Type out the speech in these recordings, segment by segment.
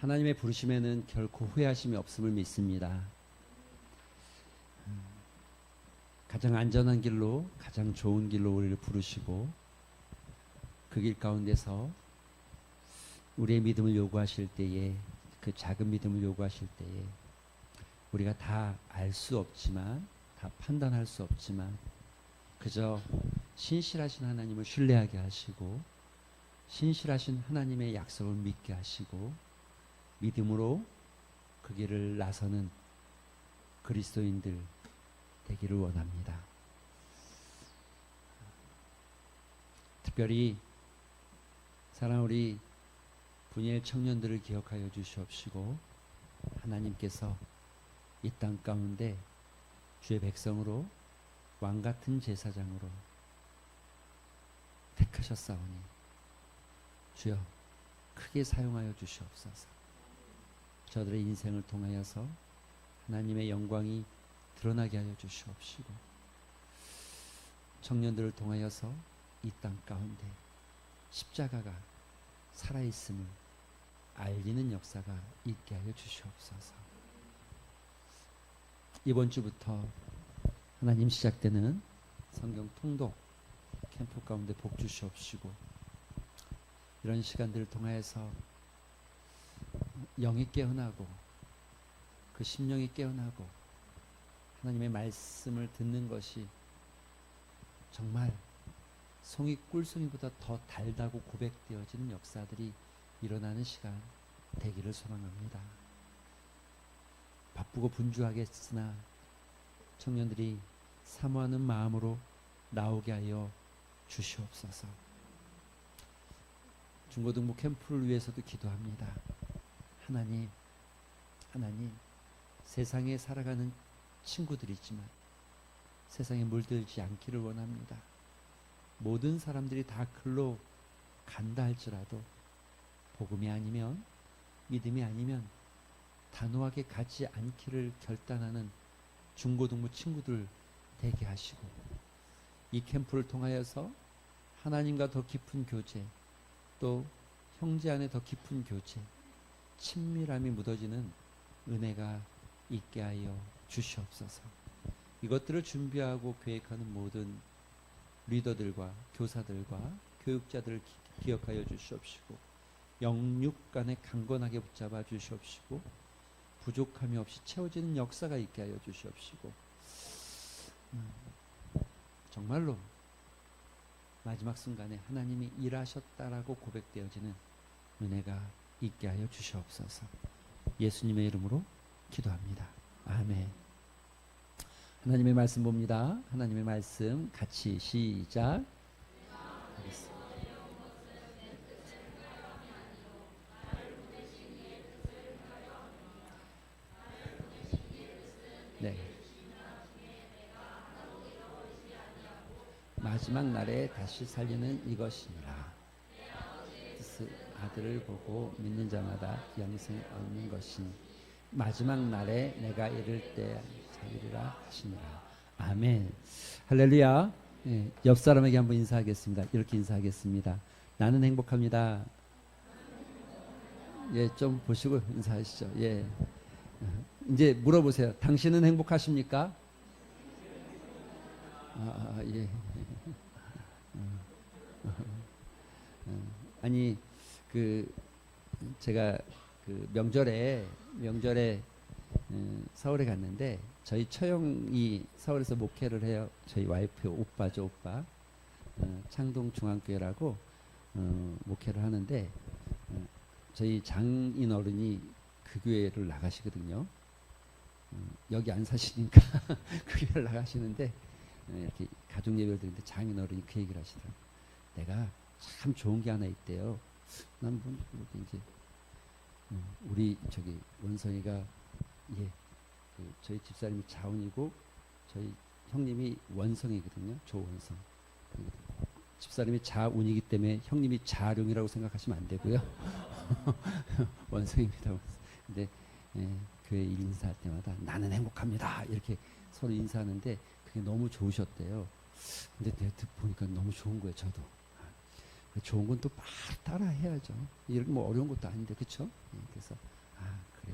하나님의 부르심에는 결코 후회하심이 없음을 믿습니다. 가장 안전한 길로, 가장 좋은 길로 우리를 부르시고 그 길 가운데서 우리의 믿음을 요구하실 때에, 그 작은 믿음을 요구하실 때에 우리가 다 알 수 없지만, 다 판단할 수 없지만 그저 신실하신 하나님을 신뢰하게 하시고 신실하신 하나님의 약속을 믿게 하시고 믿음으로 그 길을 나서는 그리스도인들 되기를 원합니다. 특별히 사랑하는 우리 분이엘 청년들을 기억하여 주시옵시고 하나님께서 이 땅 가운데 주의 백성으로 왕같은 제사장으로 택하셨사오니 주여 크게 사용하여 주시옵소서. 저들의 인생을 통하여서 하나님의 영광이 드러나게 하여 주시옵시고 청년들을 통하여서 이 땅 가운데 십자가가 살아있음을 알리는 역사가 있게 하여 주시옵소서. 이번 주부터 하나님 시작되는 성경 통독 캠프 가운데 복 주시옵시고 이런 시간들을 통하여서 영이 깨어나고 그 심령이 깨어나고 하나님의 말씀을 듣는 것이 정말 송이 꿀송이보다 더 달다고 고백되어지는 역사들이 일어나는 시간 되기를 소망합니다. 바쁘고 분주하겠으나 청년들이 사모하는 마음으로 나오게 하여 주시옵소서. 중고등부 캠프를 위해서도 기도합니다. 하나님, 세상에 살아가는 친구들이지만 세상에 물들지 않기를 원합니다. 모든 사람들이 다 글로 간다 할지라도 복음이 아니면, 믿음이 아니면 단호하게 가지 않기를 결단하는 중고등부 친구들 되게 하시고 이 캠프를 통하여서 하나님과 더 깊은 교제, 또 형제 안에 더 깊은 교제, 친밀함이 묻어지는 은혜가 있게 하여 주시옵소서. 이것들을 준비하고 계획하는 모든 리더들과 교사들과 교육자들을 기억하여 주시옵시고 영육 간에 강건하게 붙잡아 주시옵시고 부족함이 없이 채워지는 역사가 있게 하여 주시옵시고 정말로 마지막 순간에 하나님이 일하셨다라고 고백되어지는 은혜가 있게 하여 주시옵소서. 예수님의 이름으로 기도합니다. 아멘. 하나님의 말씀 봅니다. 하나님의 말씀 같이 시작. 네. 마지막 날에 다시 살리는 이것이니라. 아들을 보고 믿는 자마다 영생을 얻는 것이니 마지막 날에 내가 이를 때 살리리라 하시니라. 아멘. 할렐루야. 예, 옆 사람에게 한번 인사하겠습니다. 이렇게 인사하겠습니다. 나는 행복합니다. 예, 좀 보시고 인사하시죠. 예. 이제 물어보세요. 당신은 행복하십니까? 예. 아니 제가 명절에 서울에 갔는데 저희 처형이 서울에서 목회를 해요. 저희 와이프 오빠죠, 오빠. 창동 중앙교회라고 목회를 하는데 저희 장인 어른이 그 교회를 나가시거든요. 여기 안 사시니까 그 교회를 나가시는데 이렇게 가족 예배를 드리는데 장인 어른이 그 얘기를 하시더라고요. 내가 참 좋은 게 하나 있대요. 난 뭐 이제 우리 저기 원성이가 저희 집사람이 자운이고 저희 형님이 원성이거든요. 조원성. 집사람이 자운이기 때문에 형님이 자룡이라고 생각하시면 안 되고요. 원성입니다. 근데 교회 인사할 때마다 나는 행복합니다. 이렇게 서로 인사하는데 그게 너무 좋으셨대요. 근데 내가 보니까 너무 좋은 거예요. 저도. 좋은 건 또 바로 따라 해야죠. 이렇게 뭐 어려운 것도 아닌데, 그쵸? 예, 그래서, 아, 그래.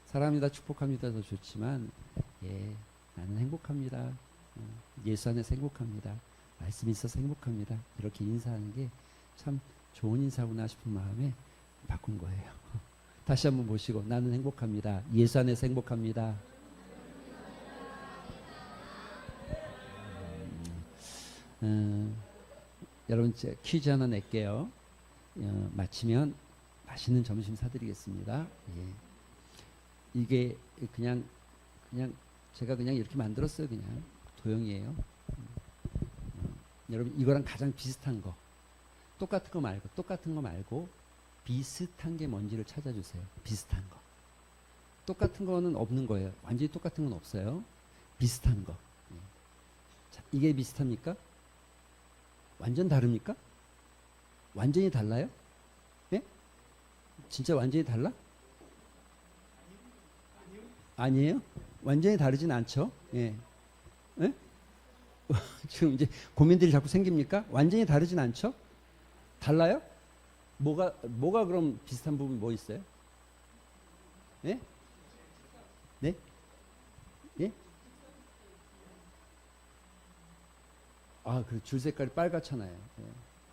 사랑합니다, 축복합니다, 더 좋지만, 예, 나는 행복합니다. 예수 안에서 행복합니다. 말씀이 있어서 행복합니다. 이렇게 인사하는 게 참 좋은 인사구나 싶은 마음에 바꾼 거예요. 다시 한번 보시고, 나는 행복합니다. 예수 안에서 행복합니다. 여러분, 퀴즈 하나 낼게요. 마치면 맛있는 점심 사드리겠습니다. 예. 이게 그냥 제가 그냥 이렇게 만들었어요. 그냥 도형이에요. 여러분, 이거랑 가장 비슷한 거, 똑같은 거 말고 비슷한 게 뭔지를 찾아주세요. 비슷한 거. 똑같은 거는 없는 거예요. 완전히 똑같은 건 없어요. 비슷한 거. 예. 자, 이게 비슷합니까? 완전 다릅니까? 완전히 달라요? 예? 진짜 완전히 달라? 아니에요? 완전히 다르진 않죠? 예. 예? 지금 이제 고민들이 자꾸 생깁니까? 완전히 다르진 않죠? 달라요? 뭐가 그럼 비슷한 부분이 뭐 있어요? 예? 네? 예? 아, 그 줄 색깔이 빨갛잖아요. 예.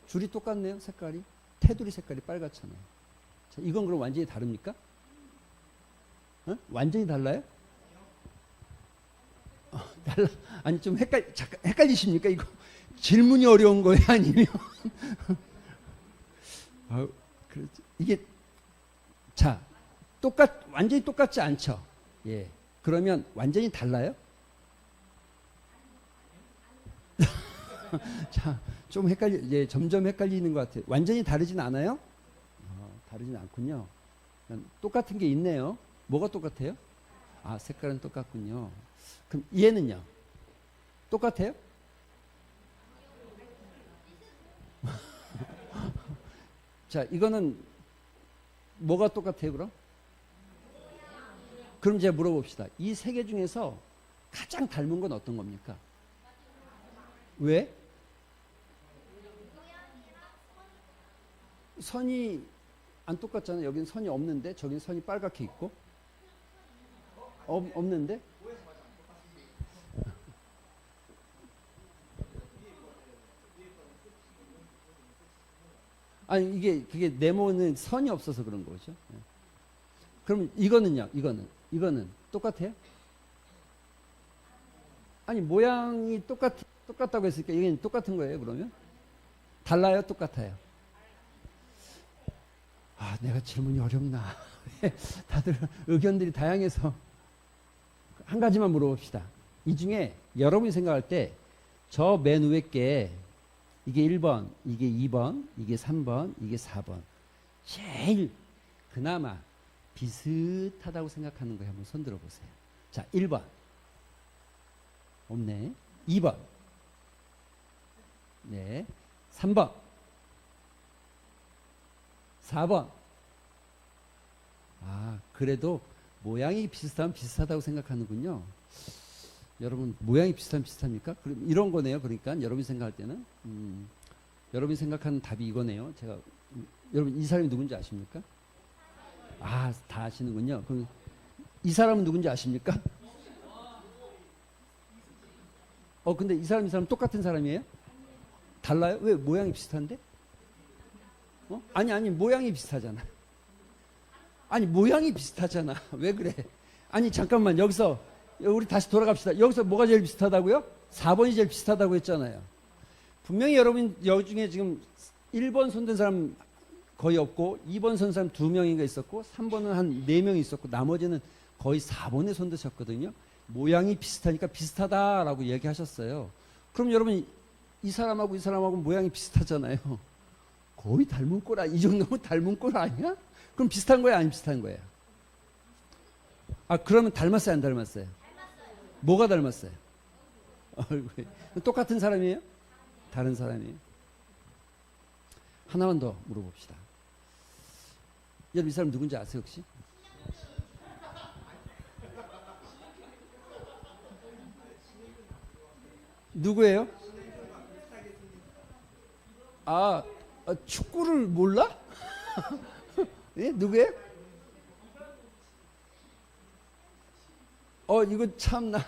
줄이 똑같네요, 색깔이. 테두리 색깔이 빨갛잖아요. 자, 이건 그럼 완전히 다릅니까? 어? 완전히 달라요? 달라. 아니, 좀 잠깐 헷갈리십니까? 이거 질문이 어려운 거예요? 아니면? 이게, 자, 완전히 똑같지 않죠? 예. 그러면 완전히 달라요? 자, 좀 점점 헷갈리는 것 같아요. 완전히 다르진 않아요? 다르진 않군요. 똑같은 게 있네요. 뭐가 똑같아요? 아, 색깔은 똑같군요. 그럼 얘는요? 똑같아요? 자, 이거는 뭐가 똑같아요, 그럼? 그럼 제가 물어봅시다. 이 세 개 중에서 가장 닮은 건 어떤 겁니까? 왜? 선이 안 똑같잖아요. 여기는 선이 없는데, 저기는 선이 빨갛게 있고. 없는데? 아니, 그게 네모는 선이 없어서 그런 거죠. 그럼 이거는요? 이거는 똑같아요? 아니, 모양이 똑같다고 했으니까 이게 똑같은 거예요, 그러면? 달라요? 똑같아요? 아, 내가 질문이 어렵나. 다들 의견들이 다양해서 한 가지만 물어봅시다. 이 중에 여러분이 생각할 때 저 맨 위에 게 이게 1번, 이게 2번, 이게 3번, 이게 4번. 제일 그나마 비슷하다고 생각하는 거에 한번 손 들어보세요. 자, 1번. 없네. 2번. 네. 3번. 4번. 아, 그래도 모양이 비슷하면 비슷하다고 생각하는군요. 여러분, 모양이 비슷합니까? 그럼 이런 거네요. 그러니까 여러분이 생각할 때는 여러분이 생각하는 답이 이거네요. 여러분, 이 사람이 누군지 아십니까? 아, 다 아시는군요. 그럼 이 사람은 누군지 아십니까? 근데 이 사람 똑같은 사람이에요? 달라요? 왜? 모양이 비슷한데? 아니, 모양이 비슷하잖아. 아니, 모양이 비슷하잖아. 왜 그래? 아니, 잠깐만, 여기서 우리 다시 돌아갑시다. 여기서 뭐가 제일 비슷하다고요? 4번이 제일 비슷하다고 했잖아요. 분명히 여러분 여기 중에 지금 1번 손든 사람 거의 없고 2번 손든 사람 2명인가 있었고 3번은 한 4명 있었고 나머지는 거의 4번에 손드셨거든요. 모양이 비슷하니까 비슷하다라고 얘기하셨어요. 그럼 여러분 이 사람하고 이 사람하고 모양이 비슷하잖아요. 거의 닮은 꼴 이 정도면 닮은 꼴 아니야? 그럼 비슷한 거야, 아니 비슷한 거예요? 아, 그러면 닮았어요, 안 닮았어요? 뭐가 닮았어요? 얼굴이. 똑같은 사람이에요? 다른 사람이에요? 하나만 더 물어봅시다. 여러분, 이 사람 누군지 아세요, 혹시? 누구예요? 아, 축구를 몰라? 예? 누구예요? 이거 참나.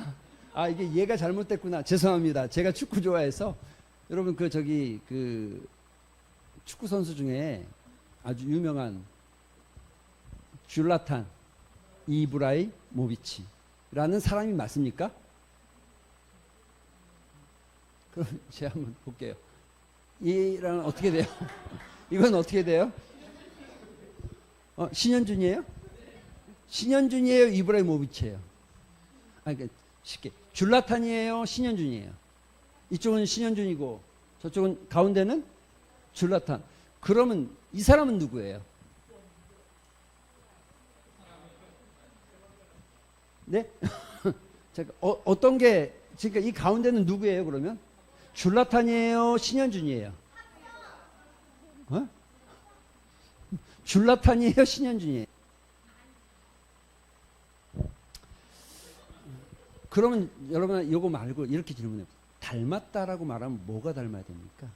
이게 얘가 잘못됐구나. 죄송합니다. 제가 축구 좋아해서. 여러분, 그 축구 선수 중에 아주 유명한 줄라탄 이브라이모비치라는 사람이 맞습니까? 그럼 제가 한번 볼게요. 이랑 어떻게 돼요? 이건 어떻게 돼요? 신현준이에요? 신현준이에요? 이브라이모비치예요? 그러니까 쉽게 줄라탄이에요? 신현준이에요? 이쪽은 신현준이고 저쪽은 가운데는 줄라탄. 그러면 이 사람은 누구예요? 네? 제가 어떤 게 지금 이 가운데는 누구예요? 그러면 줄라탄이에요? 신현준이에요? 줄라탄이에요? 신현준이에요? 그러면 여러분 이거 말고 이렇게 질문해요. 닮았다라고 말하면 뭐가 닮아야 됩니까?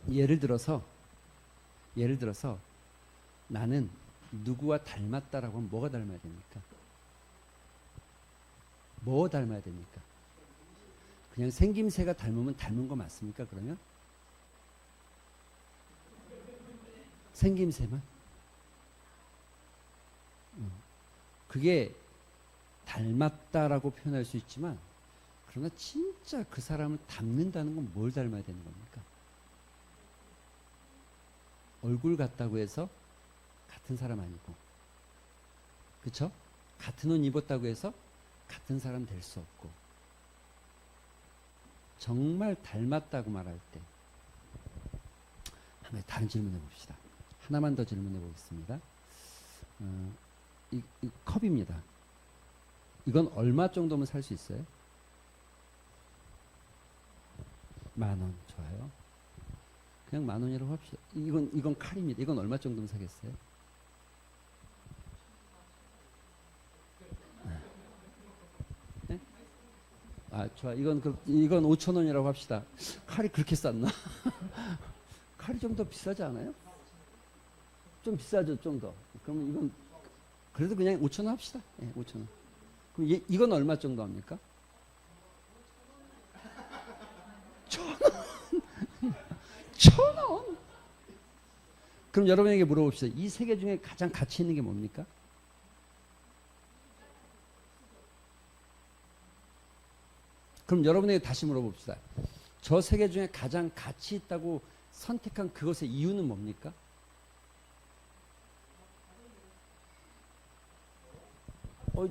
예를 들어서 나는 누구와 닮았다라고 하면 뭐가 닮아야 됩니까? 뭐 닮아야 됩니까? 그냥 생김새가 닮으면 닮은 거 맞습니까? 그러면 생김새만? 그게 닮았다라고 표현할 수 있지만 그러나 진짜 그 사람을 닮는다는 건 뭘 닮아야 되는 겁니까? 얼굴 같다고 해서 같은 사람 아니고, 그쵸? 같은 옷 입었다고 해서 같은 사람 될 수 없고, 정말 닮았다고 말할 때 한번 다른 질문 해봅시다. 하나만 더 질문해 보겠습니다. 이 컵입니다. 이건 얼마 정도면 살 수 있어요? 10,000원. 좋아요. 그냥 10,000원이라고 합시다. 이건 칼입니다. 이건 얼마 정도면 사겠어요? 네? 좋아. 이건 5,000원이라고 합시다. 칼이 그렇게 쌌나? 칼이 좀 더 비싸지 않아요? 좀 비싸죠, 좀 더. 그러면 이건 그래도 그냥 5,000원 합시다. 예, 5,000원. 그럼 이건 얼마 정도 합니까? 1,000원. 1,000원. 그럼 여러분에게 물어봅시다. 이 세 개 중에 가장 가치 있는 게 뭡니까? 그럼 여러분에게 다시 물어봅시다. 저 세 개 중에 가장 가치 있다고 선택한 그것의 이유는 뭡니까?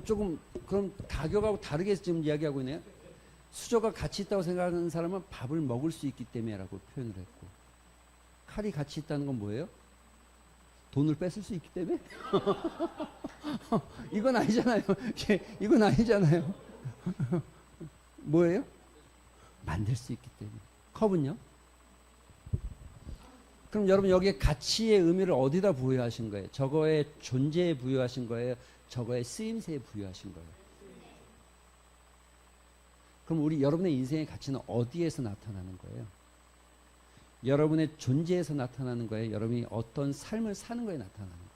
조금 그럼 가격하고 다르게 지금 이야기하고 있네요. 수저가 가치 있다고 생각하는 사람은 밥을 먹을 수 있기 때문에라고 표현을 했고, 칼이 가치 있다는 건 뭐예요? 돈을 뺏을 수 있기 때문에? 이건 아니잖아요. 이건 아니잖아요. 뭐예요? 만들 수 있기 때문에. 컵은요? 그럼 여러분 여기에 가치의 의미를 어디다 부여하신 거예요? 저거의 존재에 부여하신 거예요? 저거의 쓰임새에 부여하신 거예요? 그럼 여러분의 인생의 가치는 어디에서 나타나는 거예요? 여러분의 존재에서 나타나는 거예요? 여러분이 어떤 삶을 사는 거에 나타나는 거예요?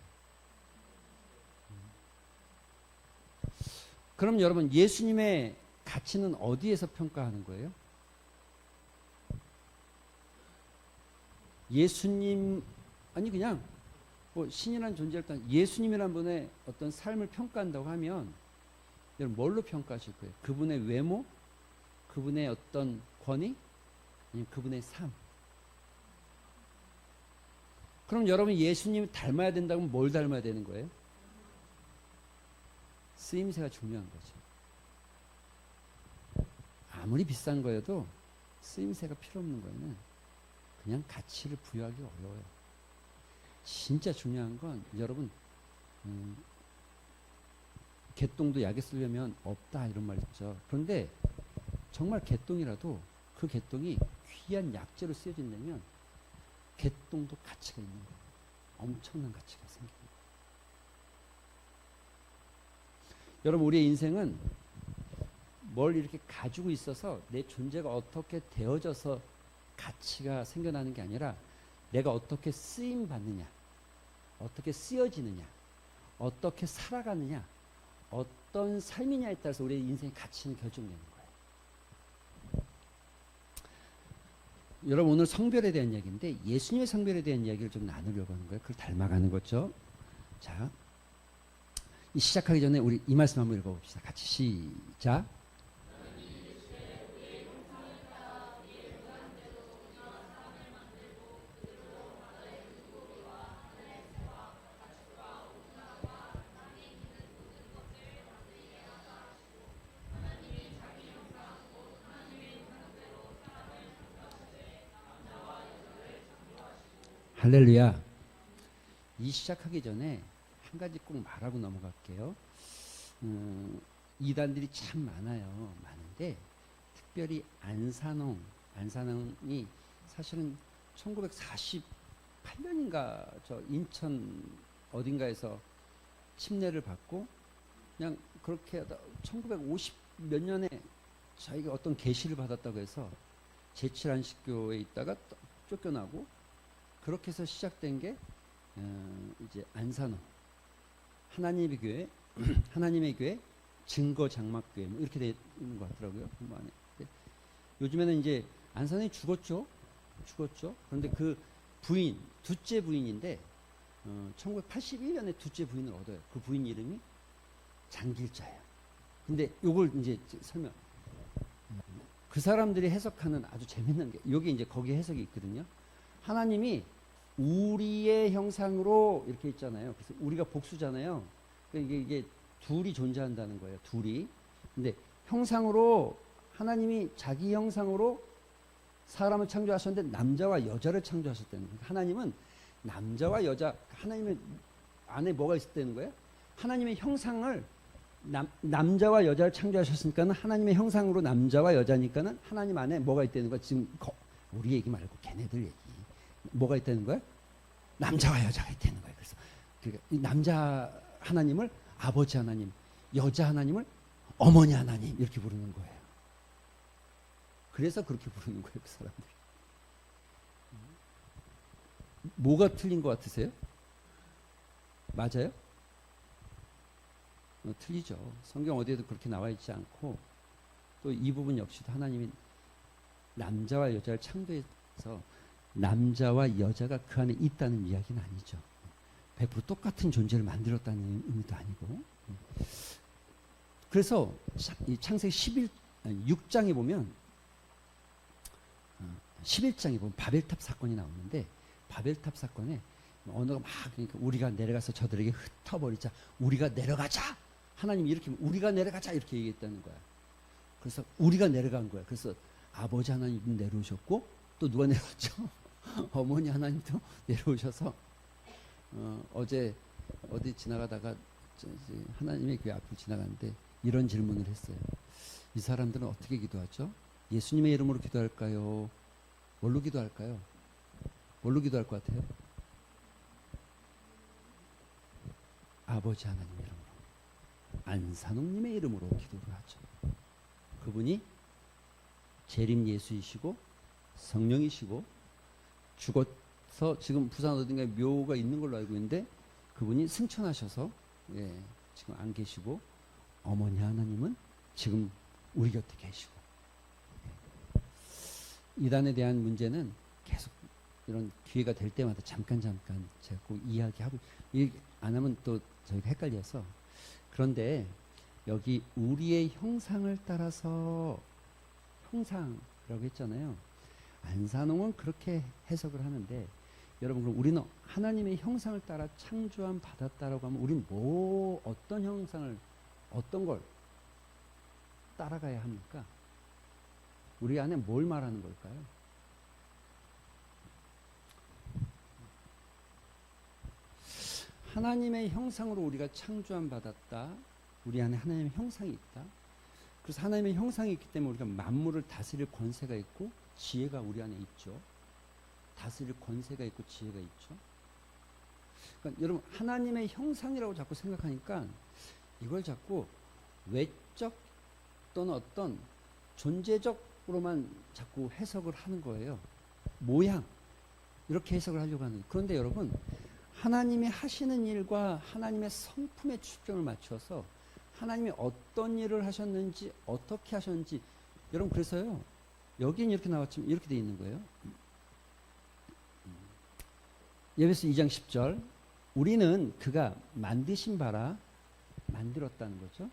그럼 여러분 예수님의 가치는 어디에서 평가하는 거예요? 예수님 그냥 신이라는 존재를 일단 예수님이라는 분의 어떤 삶을 평가한다고 하면 여러분 뭘로 평가하실 거예요? 그분의 외모? 그분의 어떤 권위? 아니면 그분의 삶? 그럼 여러분이 예수님을 닮아야 된다면 뭘 닮아야 되는 거예요? 쓰임새가 중요한 거죠. 아무리 비싼 거여도 쓰임새가 필요 없는 거에는 그냥 가치를 부여하기 어려워요. 진짜 중요한 건 여러분 개똥도 약에 쓰려면 없다 이런 말 있죠. 그런데 정말 개똥이라도 그 개똥이 귀한 약재로 쓰여진다면 개똥도 가치가 있는 거예요. 엄청난 가치가 생깁니다. 여러분 우리의 인생은 뭘 이렇게 가지고 있어서 내 존재가 어떻게 되어져서 가치가 생겨나는 게 아니라 내가 어떻게 쓰임 받느냐, 어떻게 쓰여지느냐, 어떻게 살아가느냐, 어떤 삶이냐에 따라서 우리의 인생의 가치는 결정되는 거예요. 여러분 오늘 성별에 대한 이야기인데 예수님의 성별에 대한 이야기를 좀 나누려고 하는 거예요. 그걸 닮아가는 거죠. 자, 시작하기 전에 우리 이 말씀 한번 읽어봅시다. 같이 시작. 할렐루야. 이 시작하기 전에 한 가지 꼭 말하고 넘어갈게요. 이단들이 참 많은데 특별히 안산홍이 사실은 1948년인가 저 인천 어딘가에서 침례를 받고 그냥 그렇게 하다 1950 몇 년에 자기가 어떤 계시를 받았다고 해서 제칠안식교에 있다가 쫓겨나고 그렇게 해서 시작된 게 이제 안산홍 하나님의 교회 하나님의 교회 증거 장막교회 뭐 이렇게 되는 것 같더라고요. 공부 안에. 요즘에는 이제 안산홍이 죽었죠. 그런데 그 부인 둘째 부인인데 1981년에 둘째 부인을 얻어요. 그 부인 이름이 장길자예요. 근데 요걸 이제 설명. 그 사람들이 해석하는 아주 재밌는 게 여기 이제 거기 해석이 있거든요. 하나님이 우리의 형상으로 이렇게 있잖아요. 그래서 우리가 복수잖아요. 그러니까 이게 둘이 존재한다는 거예요. 둘이. 근데 형상으로 하나님이 자기 형상으로 사람을 창조하셨는데 남자와 여자를 창조하셨다는 거예요. 하나님은 남자와 여자 하나님의 안에 뭐가 있었다는 거예요? 하나님의 형상을 남자와 여자를 창조하셨으니까는 하나님의 형상으로 남자와 여자니까는 하나님 안에 뭐가 있다는 거야? 지금 우리 얘기 말고 걔네들 얘기. 뭐가 있다는 거야? 남자와 여자가 있다는 거예요. 그래서 그러니까 이 남자 하나님을 아버지 하나님, 여자 하나님을 어머니 하나님 이렇게 부르는 거예요. 그래서 그렇게 부르는 거예요, 그 사람들이. 뭐가 틀린 것 같으세요? 맞아요? 틀리죠. 성경 어디에도 그렇게 나와 있지 않고 또 이 부분 역시도 하나님이 남자와 여자를 창조해서 남자와 여자가 그 안에 있다는 이야기는 아니죠. 100% 똑같은 존재를 만들었다는 의미도 아니고. 그래서 이 창세기 6장에 보면 11장에 보면 바벨탑 사건이 나오는데 바벨탑 사건에 언어가 막 그러니까 우리가 내려가서 저들에게 흩어버리자. 우리가 내려가자. 하나님이 이렇게 우리가 내려가자 이렇게 얘기했다는 거야. 그래서 우리가 내려간 거야. 그래서 아버지 하나님 내려오셨고 또 누가 내려왔죠? 어머니 하나님도 내려오셔서 어제 어디 지나가다가 하나님의 교회 앞을 지나가는데 이런 질문을 했어요. 이 사람들은 어떻게 기도하죠? 예수님의 이름으로 기도할까요? 뭘로 기도할까요? 뭘로 기도할 것 같아요? 아버지 하나님 이름으로 안산홍님의 이름으로 기도를 하죠. 그분이 재림 예수이시고 성령이시고 죽어서 지금 부산 어딘가에 묘가 있는 걸로 알고 있는데 그분이 승천하셔서 지금 안 계시고 어머니 하나님은 지금 우리 곁에 계시고 이단에 대한 문제는 계속 이런 기회가 될 때마다 잠깐 제가 꼭 이야기하고 안 하면 또 저희가 헷갈려서 그런데 여기 우리의 형상을 따라서 형상이라고 했잖아요. 안산홍은 그렇게 해석을 하는데 여러분 그럼 우리는 하나님의 형상을 따라 창조함 받았다라고 하면 우리는 어떤 형상을 어떤 걸 따라가야 합니까? 우리 안에 뭘 말하는 걸까요? 하나님의 형상으로 우리가 창조함 받았다. 우리 안에 하나님의 형상이 있다. 그래서 하나님의 형상이 있기 때문에 우리가 만물을 다스릴 권세가 있고 지혜가 우리 안에 있죠. 다스릴 권세가 있고 지혜가 있죠. 그러니까 여러분 하나님의 형상이라고 자꾸 생각하니까 이걸 자꾸 외적 또는 어떤 존재적으로만 자꾸 해석을 하는 거예요. 모양 이렇게 해석을 하려고 하는 거예요. 그런데 여러분 하나님이 하시는 일과 하나님의 성품에 초점을 맞춰서 하나님이 어떤 일을 하셨는지 어떻게 하셨는지 여러분 그래서요 여기는 이렇게 나왔지만 이렇게 돼 있는 거예요. 에베소 2장 10절 우리는 그가 만드신 바라 만들었다는 거죠.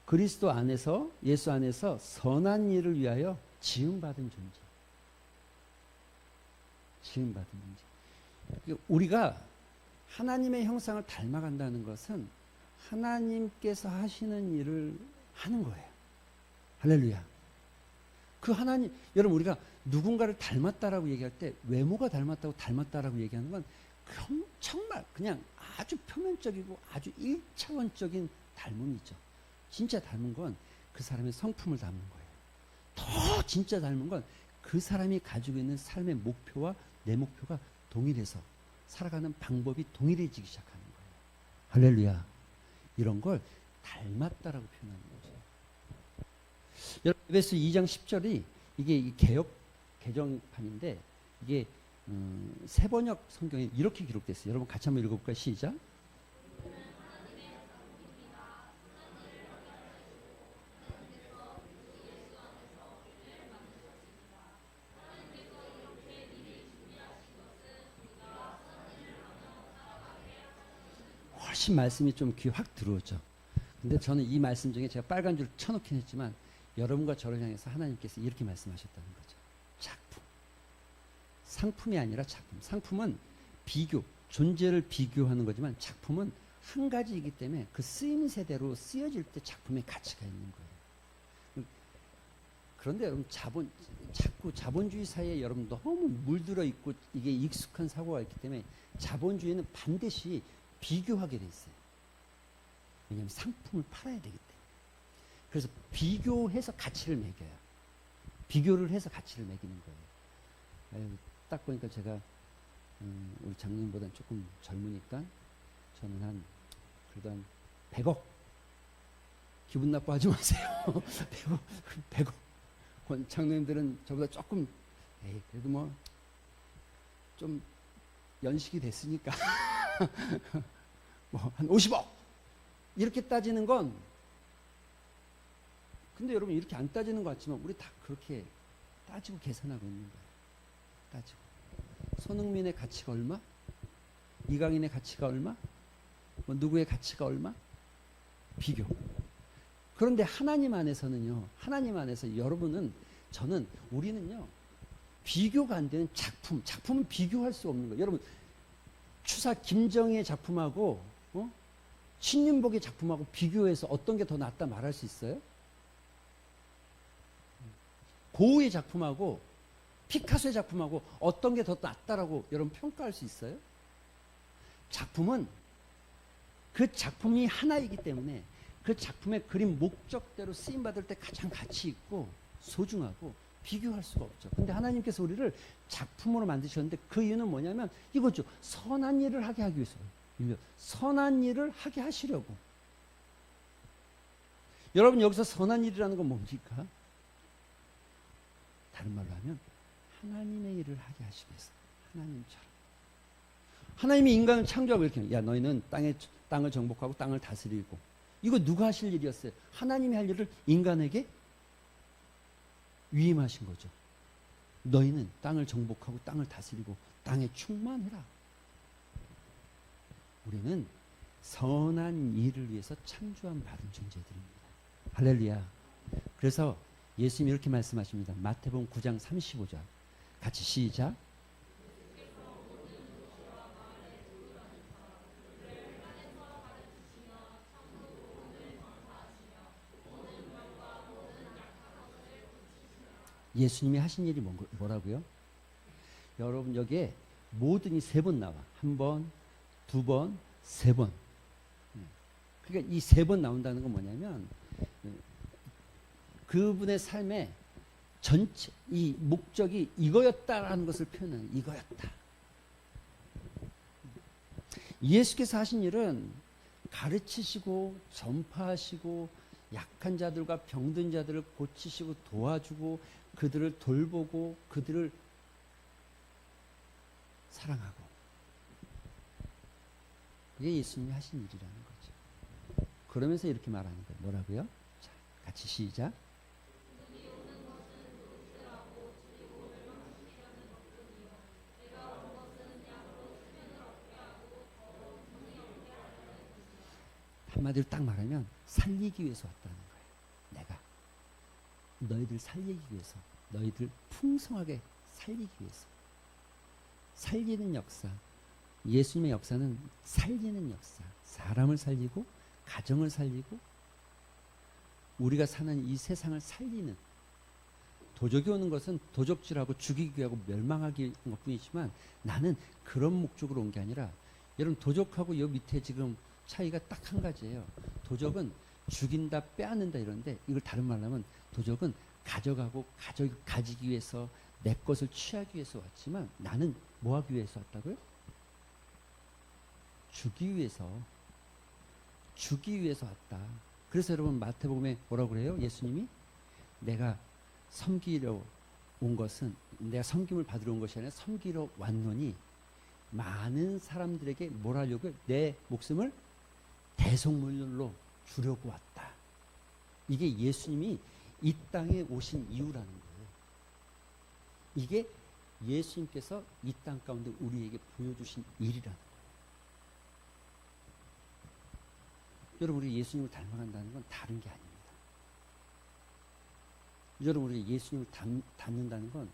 그리스도 안에서 예수 안에서 선한 일을 위하여 지음받은 존재. 지음받은 존재. 우리가 하나님의 형상을 닮아간다는 것은 하나님께서 하시는 일을 하는 거예요. 할렐루야. 그 하나님, 여러분 우리가 누군가를 닮았다라고 얘기할 때 외모가 닮았다라고 얘기하는 건 정말 그냥 아주 표면적이고 아주 1차원적인 닮음이죠. 진짜 닮은 건 그 사람의 성품을 닮은 거예요. 더 진짜 닮은 건 그 사람이 가지고 있는 삶의 목표와 내 목표가 동일해서 살아가는 방법이 동일해지기 시작하는 거예요. 할렐루야. 이런 걸 닮았다라고 표현하는 거죠. 여러분 에베소 2장 10절이 이게 개정판인데 이게 세번역 성경에 이렇게 기록됐어요. 여러분 같이 한번 읽어볼까요? 시작. 훨씬 말씀이 좀 귀에 확 들어오죠. 근데 저는 이 말씀 중에 제가 빨간 줄 쳐놓긴 했지만 여러분과 저를 향해서 하나님께서 이렇게 말씀하셨다는 거죠. 작품. 상품이 아니라 작품. 상품은 비교, 존재를 비교하는 거지만 작품은 한 가지이기 때문에 그 쓰임새대로 쓰여질 때 작품의 가치가 있는 거예요. 그런데 여러분 자꾸 자본주의 사이에 여러분 너무 물들어 있고 이게 익숙한 사고가 있기 때문에 자본주의는 반드시 비교하게 돼 있어요. 왜냐하면 상품을 팔아야 되기 때문에. 그래서 비교해서 가치를 매겨요. 비교를 해서 가치를 매기는 거예요. 딱 보니까 제가 우리 장님보다는 조금 젊으니까 저는 그래도 한 100억 기분 나빠하지 마세요. 100억 장로님들은 저보다 조금 그래도 뭐 좀 연식이 됐으니까 뭐 한 50억 이렇게 따지는 건 근데 여러분 이렇게 안 따지는 것 같지만 우리 다 그렇게 따지고 계산하고 있는 거예요. 따지고 손흥민의 가치가 얼마? 이강인의 가치가 얼마? 뭐 누구의 가치가 얼마? 비교. 그런데 하나님 안에서는요. 하나님 안에서 여러분은 우리는요. 비교가 안 되는 작품은 비교할 수 없는 거예요. 여러분 추사 김정희의 작품하고 신윤복의 작품하고 비교해서 어떤 게 더 낫다 말할 수 있어요? 고흐의 작품하고 피카소의 작품하고 어떤 게 더 낫다라고 여러분 평가할 수 있어요? 작품은 그 작품이 하나이기 때문에 그 작품의 그림 목적대로 쓰임받을 때 가장 가치 있고 소중하고 비교할 수가 없죠. 근데 하나님께서 우리를 작품으로 만드셨는데 그 이유는 뭐냐면 이거죠. 선한 일을 하게 하기 위해서. 선한 일을 하게 하시려고. 여러분 여기서 선한 일이라는 건 뭡니까? 다른 말로 하면 하나님의 일을 하게 하시기 위해서. 하나님처럼. 하나님이 인간을 창조하고 이렇게 야 너희는 땅을 정복하고 땅을 다스리고 이거 누가 하실 일이었어요? 하나님이 할 일을 인간에게 위임하신 거죠. 너희는 땅을 정복하고 땅을 다스리고 땅에 충만해라. 우리는 선한 일을 위해서 창조함 받은 존재들입니다. 할렐루야. 그래서 예수님이 이렇게 말씀하십니다. 마태복음 9장 35절. 같이 시작. 예수님이 하신 일이 뭐라고요? 여러분 여기에 모든 이 3번 나와. 1번, 2번, 3번. 그러니까 이 3번 나온다는 건 뭐냐면 그분의 삶의 전체 이 목적이 이거였다라는 것을 표현하는 이거였다. 예수께서 하신 일은 가르치시고 전파하시고 약한 자들과 병든 자들을 고치시고 도와주고 그들을 돌보고 그들을 사랑하고. 그게 예수님이 하신 일이라는 거죠. 그러면서 이렇게 말하는 거예요. 뭐라고요? 자, 같이 시작. 한마디로 딱 말하면 살리기 위해서 왔다는 거예요. 내가 너희들 살리기 위해서, 너희들 풍성하게 살리기 위해서. 살리는 역사, 예수님의 역사는 살리는 역사. 사람을 살리고 가정을 살리고 우리가 사는 이 세상을 살리는. 도적이 오는 것은 도적질하고 죽이기 위하고 멸망하기 한 것뿐이지만 나는 그런 목적으로 온 게 아니라, 여러분 도적하고 여 밑에 지금 차이가 딱 한 가지예요. 도적은 죽인다, 빼앗는다 이런데, 이걸 다른 말로 하면 도적은 가져가고 가지기 위해서 내 것을 취하기 위해서 왔지만 나는 뭐 하기 위해서 왔다고요? 주기 위해서. 주기 위해서 왔다. 그래서 여러분 마태복음에 뭐라고 그래요? 예수님이 내가 섬기려 온 것은, 내가 섬김을 받으러 온 것이 아니라 섬기러 왔노니 많은 사람들에게 뭘 하려고요? 내 목숨을 대속물로 주려고 왔다. 이게 예수님이 이 땅에 오신 이유라는 거예요. 이게 예수님께서 이 땅 가운데 우리에게 보여주신 일이라는 거예요. 여러분, 우리 예수님을 닮아간다는 건 다른 게 아닙니다. 여러분, 우리 예수님을 닮는다는 건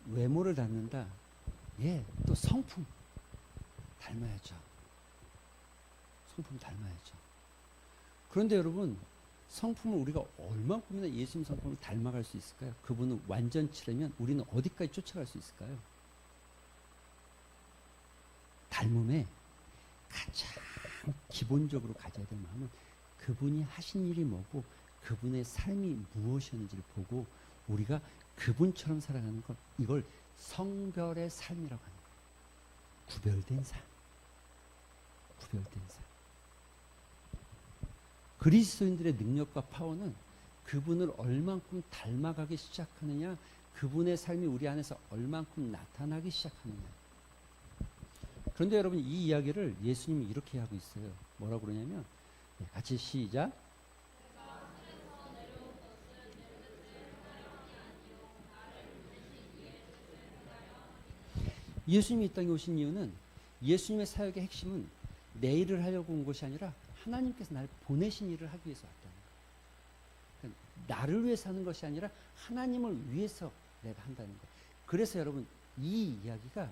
외모를 닮는다. 예, 또 성품 닮아야죠. 성품 닮아야죠. 그런데 여러분, 성품을 우리가 얼마큼이나 예수님 성품을 닮아갈 수 있을까요? 그분은 완전치라면 우리는 어디까지 쫓아갈 수 있을까요? 닮음에 가장 기본적으로 가져야 될 마음은 그분이 하신 일이 뭐고 그분의 삶이 무엇이었는지를 보고 우리가 그분처럼 살아가는 것, 이걸 성별의 삶이라고 하는 거예요. 구별된 삶. 구별된 삶. 그리스도인들의 능력과 파워는 그분을 얼만큼 닮아가기 시작하느냐, 그분의 삶이 우리 안에서 얼만큼 나타나기 시작하느냐. 그런데 여러분, 이 이야기를 예수님이 이렇게 하고 있어요. 뭐라고 그러냐면, 같이 시작. 예수님이 이 땅에 오신 이유는, 예수님의 사역의 핵심은 내 일을 하려고 온 것이 아니라 하나님께서 나를 보내신 일을 하기 위해서 왔다는 거예요. 그러니까 나를 위해서 하는 것이 아니라 하나님을 위해서 내가 한다는 거예요. 그래서 여러분, 이 이야기가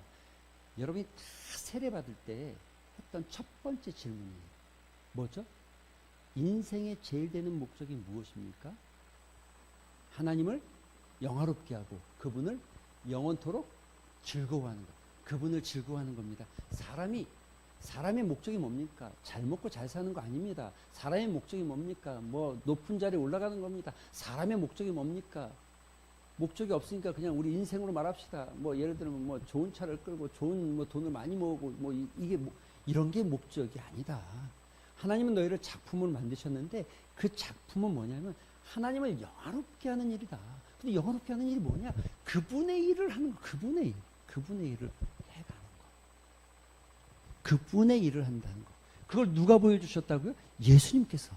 여러분이 다 세례받을 때 했던 첫 번째 질문이에요. 뭐죠? 인생의 제일 되는 목적이 무엇입니까? 하나님을 영화롭게 하고 그분을 영원토록 즐거워하는 것. 그분을 즐거워하는 겁니다. 사람의 목적이 뭡니까? 잘 먹고 잘 사는 거 아닙니다. 사람의 목적이 뭡니까? 뭐 높은 자리에 올라가는 겁니다. 사람의 목적이 뭡니까? 목적이 없으니까 그냥 우리 인생으로 말합시다. 뭐 예를 들면 뭐 좋은 차를 끌고 좋은 뭐 돈을 많이 모으고 뭐 이게 뭐 이런 게 목적이 아니다. 하나님은 너희를 작품을 만드셨는데 그 작품은 뭐냐면 하나님을 영화롭게 하는 일이다. 근데 영화롭게 하는 일이 뭐냐? 그분의 일을 하는 거. 그분의 일을 해가는 거. 그분의 일을 한다는 거. 그걸 누가 보여주셨다고요? 예수님께서.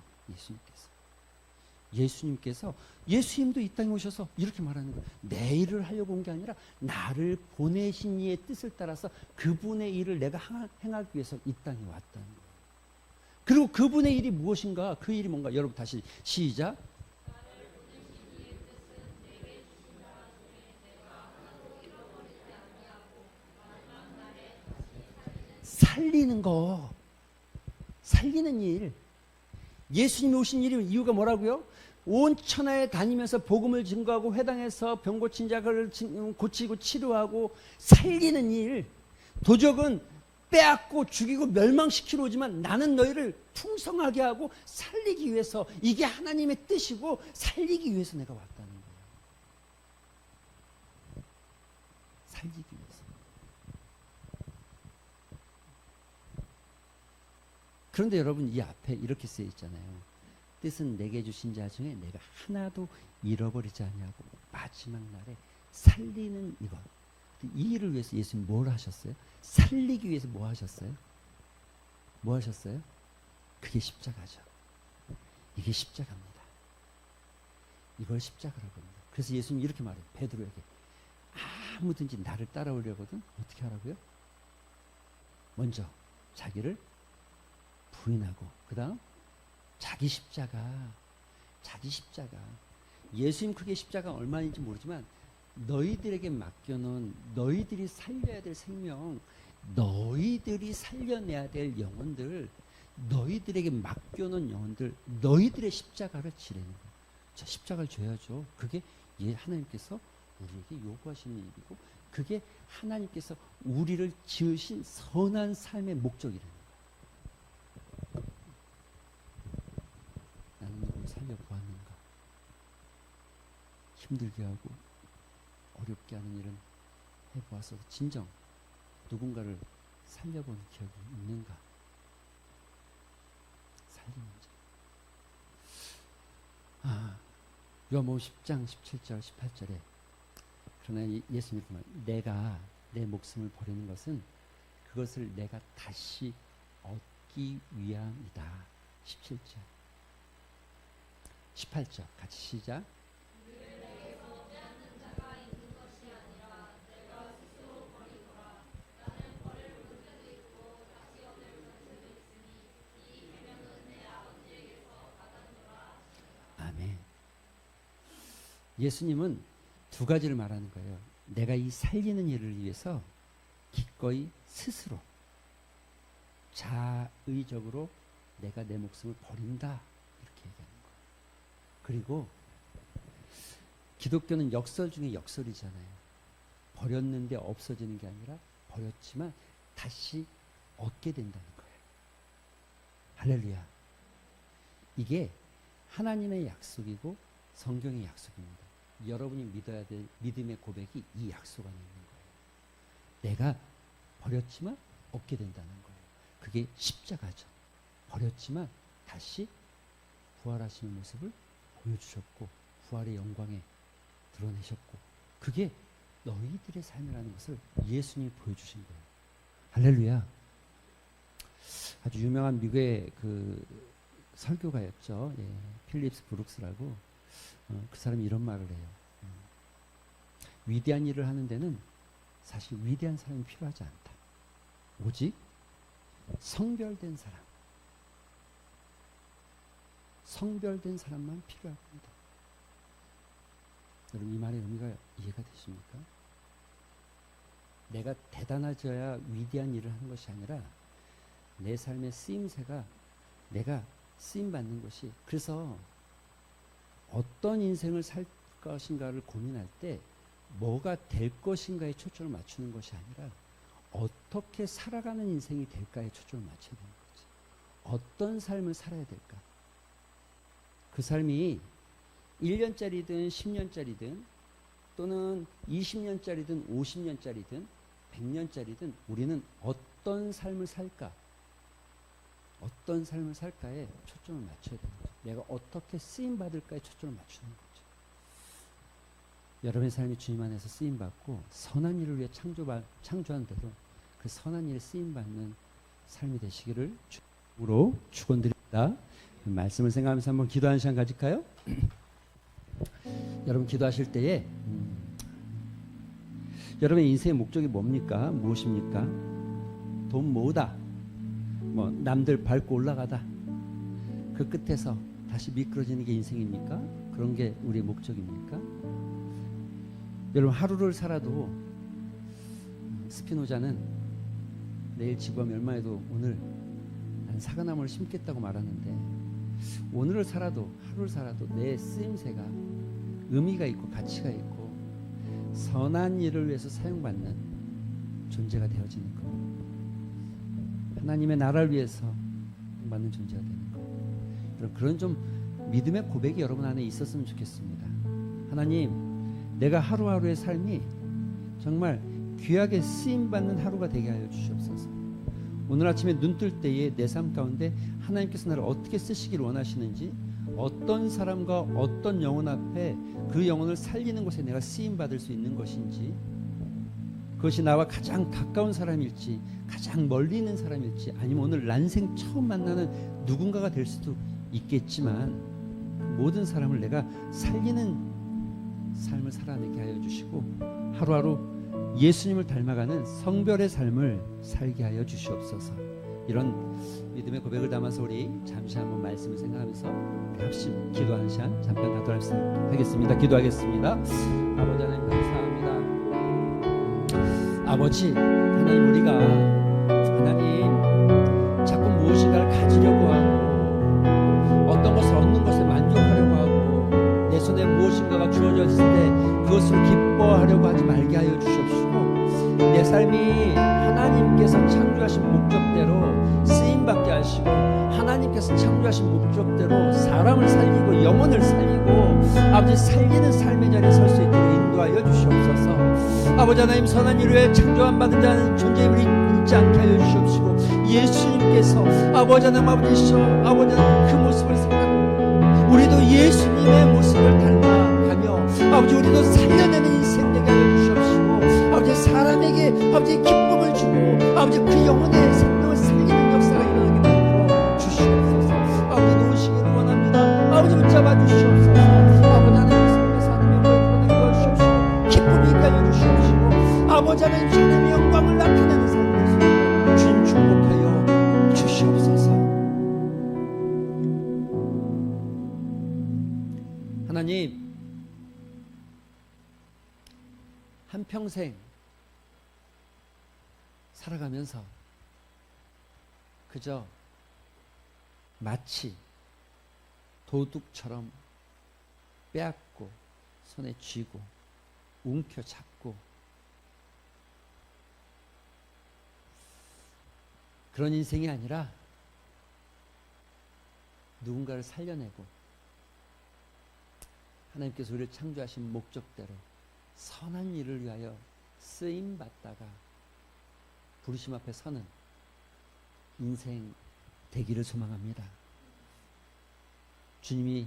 예수님도 이 땅에 오셔서 이렇게 말하는 거예요. 내 일을 하려고 온 게 아니라 나를 보내신 이의 뜻을 따라서 그분의 일을 내가 행하기 위해서 이 땅에 왔다는 거예요. 그리고 그분의 일이 무엇인가? 그 일이 뭔가? 여러분 다시 시작. 살리는 거. 살리는 일. 예수님이 오신 이유가 뭐라고요? 온 천하에 다니면서 복음을 증거하고 회당에서 병 고친 자를 고치고 치료하고 살리는 일. 도적은 빼앗고 죽이고 멸망시키러 오지만 나는 너희를 풍성하게 하고 살리기 위해서, 이게 하나님의 뜻이고 살리기 위해서 내가 왔다는 거예요. 살리기 위해서. 그런데 여러분, 이 앞에 이렇게 쓰여 있잖아요. 뜻은 내게 주신 자 중에 내가 하나도 잃어버리지 아니하고 마지막 날에 살리는 이것. 이 일을 위해서 예수님 뭘 하셨어요? 살리기 위해서 뭐 하셨어요? 뭐 하셨어요? 그게 십자가죠. 이게 십자가입니다. 이걸 십자가라고 합니다. 그래서 예수님 이렇게 말해요. 베드로에게 아무든지 나를 따라오려거든 어떻게 하라고요? 먼저 자기를 부인하고 그 다음 자기 십자가. 예수님 그게 십자가 얼마인지 모르지만 너희들에게 맡겨놓은 너희들이 살려야 될 생명, 너희들이 살려내야 될 영혼들, 너희들에게 맡겨놓은 영혼들, 너희들의 십자가를 지르는 거예요. 저 십자가를 져야죠. 그게 하나님께서 우리에게 요구하시는 일이고 그게 하나님께서 우리를 지으신 선한 삶의 목적이라는 거예요. 나는 누구를 살려보았는가? 힘들게 하고 어렵게 하는 일은 해보아서 진정 누군가를 살려본 기억이 있는가? 살리는 자. 요한복음 10장 17절 18절에 그러나 예수님이 내가 내 목숨을 버리는 것은 그것을 내가 다시 얻기 위함이다. 17절 18절 같이 시작. 아멘. 예수님은 두 가지를 말하는 거예요. 내가 이 살리는 일을 위해서 기꺼이 스스로 자의적으로 내가 내 목숨을 버린다 이렇게 얘기하는 거예요. 그리고 기독교는 역설 중에 역설이잖아요. 버렸는데 없어지는 게 아니라 버렸지만 다시 얻게 된다는 거예요. 할렐루야. 이게 하나님의 약속이고 성경의 약속입니다. 여러분이 믿어야 될 믿음의 고백이 이 약속 안에 있는 거예요. 내가 버렸지만 얻게 된다는 거예요. 그게 십자가죠. 버렸지만 다시 부활하시는 모습을 보여주셨고 부활의 영광에 드러내셨고 그게 너희들의 삶이라는 것을 예수님이 보여주신 거예요. 할렐루야. 아주 유명한 미국의 그 설교가였죠. 예, 필립스 브룩스라고 그 사람이 이런 말을 해요. 위대한 일을 하는 데는 사실 위대한 사람이 필요하지 않다. 오직 성별된 사람, 성별된 사람만 필요합니다. 여러분 이 말의 의미가 이해가 되십니까? 내가 대단해져야 위대한 일을 하는 것이 아니라 내 삶의 쓰임새가 내가 쓰임받는 것이 그래서 어떤 인생을 살 것인가를 고민할 때 뭐가 될 것인가에 초점을 맞추는 것이 아니라 어떻게 살아가는 인생이 될까에 초점을 맞춰야 되는 거지. 어떤 삶을 살아야 될까? 그 삶이 1년짜리든 10년짜리든 또는 20년짜리든 50년짜리든 100년짜리든 우리는 어떤 삶을 살까? 어떤 삶을 살까에 초점을 맞춰야 되는 거죠. 내가 어떻게 쓰임받을까에 초점을 맞추는 거죠. 여러분의 삶이 주님 안에서 쓰임받고 선한 일을 위해 창조한 대로 그 선한 일에 쓰임받는 삶이 되시기를 주로 축원드립니다. 말씀을 생각하면서 한번 기도하는 시간 가질까요? 여러분 기도하실 때에 여러분의 인생의 목적이 뭡니까? 무엇입니까? 돈 모으다, 뭐 남들 밟고 올라가다, 그 끝에서 다시 미끄러지는 게 인생입니까? 그런 게 우리의 목적입니까? 여러분 하루를 살아도 스피노자는 내일 지구가 멸망해도 오늘 난 사과나무를 심겠다고 말하는데 오늘을 살아도 하루를 살아도 내 쓰임새가 의미가 있고 가치가 있고 선한 일을 위해서 사용받는 존재가 되어지는 것, 하나님의 나라를 위해서 받는 존재가 되는 것, 그런 좀 믿음의 고백이 여러분 안에 있었으면 좋겠습니다. 하나님, 내가 하루하루의 삶이 정말 귀하게 쓰임받는 하루가 되게 하여 주시옵소서. 오늘 아침에 눈 뜰 때에 내 삶 가운데 하나님께서 나를 어떻게 쓰시기를 원하시는지, 어떤 사람과 어떤 영혼 앞에 그 영혼을 살리는 곳에 내가 쓰임받을 수 있는 것인지, 그것이 나와 가장 가까운 사람일지 가장 멀리 있는 사람일지 아니면 오늘 난생 처음 만나는 누군가가 될 수도 있겠지만 모든 사람을 내가 살리는 삶을 살아내게 하여 주시고 하루하루 예수님을 닮아가는 성별의 삶을 살게 하여 주시옵소서. 이런 믿음의 고백을 담아서 우리 잠시 한번 말씀을 생각하면서 합심 기도하는 시간 잠깐 갖도록 하겠습니다. 기도하겠습니다. 아버지 하나님 감사합니다. 아버지 하나님, 우리가 하나님 자꾸 무엇인가를 가지려고 하고 어떤 것을 얻는 것에 만족하려고 하고 내 손에 무엇인가가 주어졌을 때 그것을 기뻐하려고 하지 말게 하여 주시옵시고 내 삶이 하나님께서 창조하신 목적대로 쓰임받게 하시고 하나님께서 창조하신 목적대로 사람을 살리고 영혼을 살리고 아버지 살리는 삶의 자리에 설 수 있도록 인도하여 주시옵소서. 아버지 하나님, 선한 일에 창조한 받은 자는 존재임을 잊지 않게 하여 주시옵시고 예수님께서 아버지 하나님 아버지 하나님 그 모습을 생각 우리도 예수님의 모습을 닮아가며 아버지 우리도 살려내는 인생 되게 하여 주시옵시고 아버지 사람에게 아버지 기쁨을 주고 아버지 그 영혼의 생명을 살리는 역사가 일어나게 만들어 주시옵소서. 아버지 도우시기를 원합니다. 아버지 붙잡아 주시옵소서. 아버지 하나님의 삶에서 하나님의 영광을 드러내게 도와주시옵시고 기쁨이 있게 하여 주시옵시고 아버지 하나님 주님의 영광을 나타내는 삶을 되시고 주님 축복하여 주시옵소서. 하나님, 한평생 살아가면서 그저 마치 도둑처럼 빼앗고 손에 쥐고 움켜잡고 그런 인생이 아니라 누군가를 살려내고 하나님께서 우리를 창조하신 목적대로 선한 일을 위하여 쓰임받다가 부르심 앞에 서는 인생 되기를 소망합니다. 주님이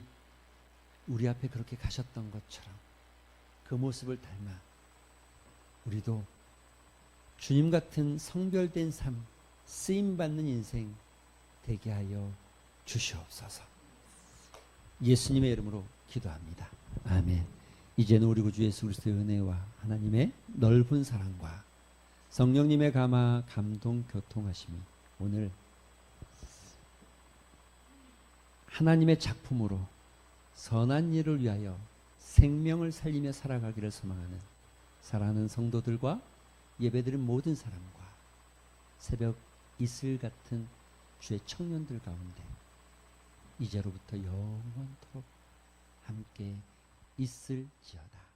우리 앞에 그렇게 가셨던 것처럼 그 모습을 닮아 우리도 주님 같은 성별된 삶, 쓰임받는 인생 되게 하여 주시옵소서. 예수님의 이름으로 기도합니다. 아멘. 이제는 우리 구주 예수 그리스도의 은혜와 하나님의 넓은 사랑과 성령님의 감화 감동 교통하심이 오늘 하나님의 작품으로 선한 일을 위하여 생명을 살리며 살아가기를 소망하는 사랑하는 성도들과 예배드린 모든 사람과 새벽 이슬 같은 주의 청년들 가운데 이제로부터 영원토록 함께 있을지어다.